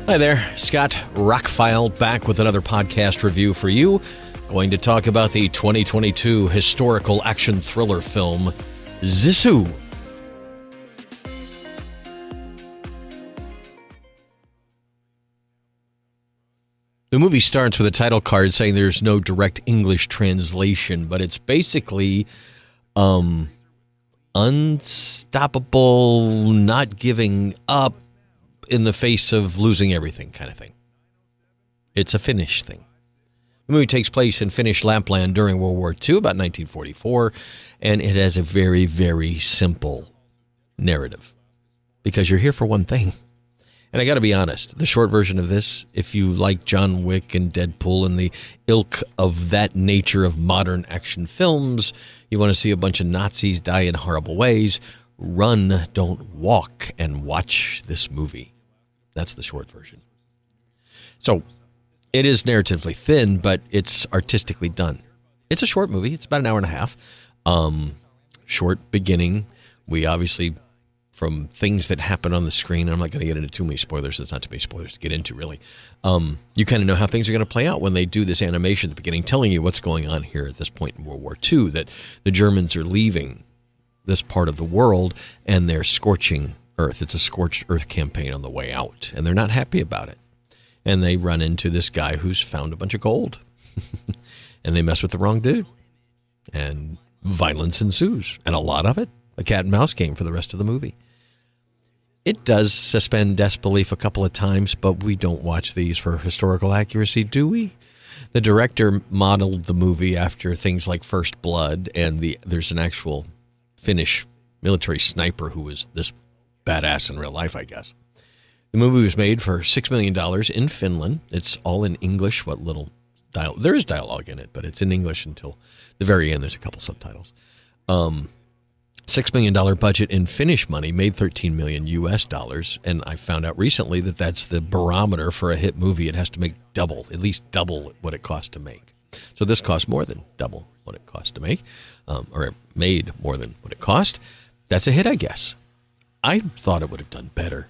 Hi there, Scott ROCKFILE back with another podcast review for you. Going to talk about the 2022 historical action thriller film, Sisu. The movie starts with a title card saying there's no direct English translation, but it's basically unstoppable, not giving up in the face of losing everything kind of thing. It's a Finnish thing. The movie takes place in Finnish Lapland during World War II, about 1944, and it has a very, very simple narrative because you're here for one thing. And I got to be honest, the short version of this, if you like John Wick and Deadpool and the ilk of that nature of modern action films, you want to see a bunch of Nazis die in horrible ways, run, don't walk, and watch this movie. That's the short version. So it is narratively thin, but it's artistically done. It's a short movie. It's about an hour and a half. Short beginning. We obviously, from things that happen on the screen, I'm not going to get into too many spoilers. There's not too many spoilers to get into, really. You kind of know how things are going to play out when they do this animation at the beginning, telling you what's going on here at this point in World War II, that the Germans are leaving this part of the world and they're scorching Earth. It's a scorched Earth campaign on the way out, and they're not happy about it. And they run into this guy who's found a bunch of gold, and they mess with the wrong dude, and violence ensues, and a lot of it, a cat and mouse game for the rest of the movie. It does suspend disbelief a couple of times, but we don't watch these for historical accuracy, do we? The director modeled the movie after things like First Blood, and there's an actual Finnish military sniper who was this badass in real life, I guess. The movie was made for $6 million in Finland. It's all in English. What little dialogue? There is dialogue in it, but it's in English until the very end. There's a couple subtitles. $6 million budget in Finnish money, made $13 million US, and I found out recently that that's the barometer for a hit movie. It has to make double, at least double what it costs to make. So this cost more than double what it cost to make, or it made more than what it cost. That's a hit, I guess. I thought it would have done better.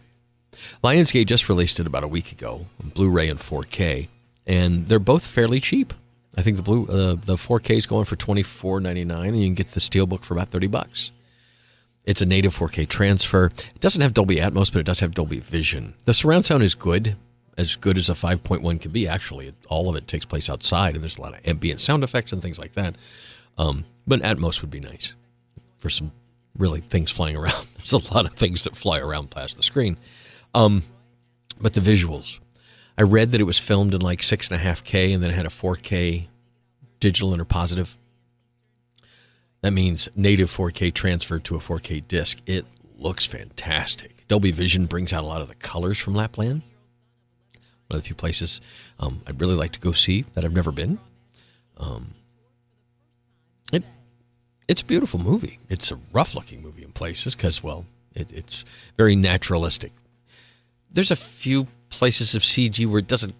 Lionsgate just released it about a week ago, Blu-ray and 4K, and they're both fairly cheap. I think the 4K is going for $24.99, and you can get the Steelbook for about $30. It's a native 4K transfer. It doesn't have Dolby Atmos, but it does have Dolby Vision. The surround sound is good as a 5.1 can be, actually. All of it takes place outside, and there's a lot of ambient sound effects and things like that. But Atmos would be nice for some really things flying around. There's a lot of things that fly around past the screen. But the visuals. I read that it was filmed in like 6.5K, and then it had a 4K digital interpositive. That means native 4K transferred to a 4K disc. It looks fantastic. Dolby Vision brings out a lot of the colors from Lapland. One of the few places I'd really like to go see that I've never been. It's a beautiful movie. It's a rough-looking movie in places because, well, it's very naturalistic. There's a few places of CG where it doesn't...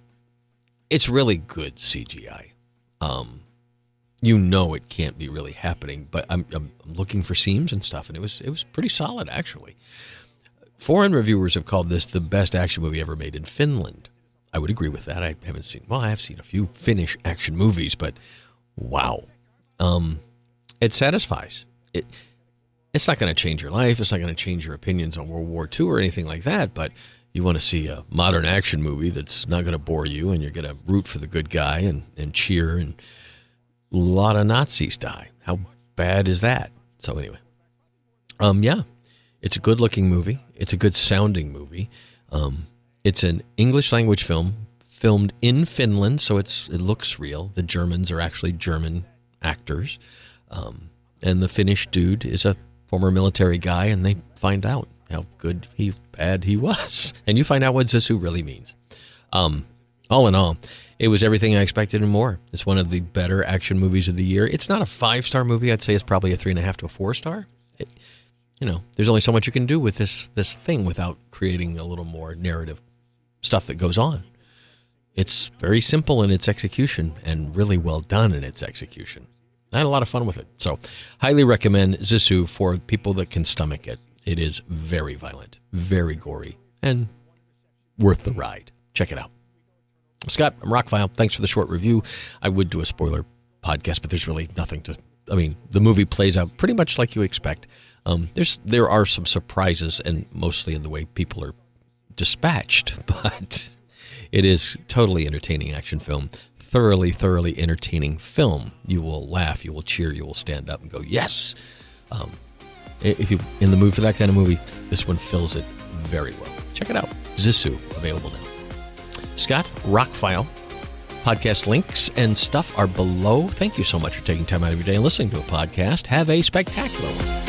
It's really good CGI. You know it can't be really happening, but I'm looking for seams and stuff, and it was pretty solid, actually. Foreign reviewers have called this the best action movie ever made in Finland. I would agree with that. I have seen a few Finnish action movies, but wow. It satisfies. It's not going to change your life. It's not going to change your opinions on World War II or anything like that, but you want to see a modern action movie that's not going to bore you, and you're going to root for the good guy and cheer, and a lot of Nazis die. How bad is that? So anyway, yeah, it's a good-looking movie. It's a good-sounding movie. It's an English language film filmed in Finland, so it looks real. The Germans are actually German actors. And the Finnish dude is a former military guy, and they find out how bad he was. And you find out what Sisu really means. All in all, it was everything I expected and more. It's one of the better action movies of the year. It's not a 5-star movie. I'd say it's probably a 3.5 to a 4-star. There's only so much you can do with this thing without creating a little more narrative stuff that goes on. It's very simple in its execution and really well done in its execution. I had a lot of fun with it. So highly recommend Sisu for people that can stomach it. It is very violent, very gory, and worth the ride. Check it out. Scott, I'm ROCKFILE. Thanks for the short review. I would do a spoiler podcast, but there's really nothing to... I mean, the movie plays out pretty much like you expect. There are some surprises, and mostly in the way people are dispatched, but it is totally entertaining action film. Thoroughly, thoroughly entertaining film. You will laugh, you will cheer, you will stand up and go, yes! If you're in the mood for that kind of movie, this one fills it very well. Check it out. Sisu, available now. Scott, ROCKFILE. Podcast links and stuff are below. Thank you so much for taking time out of your day and listening to a podcast. Have a spectacular one.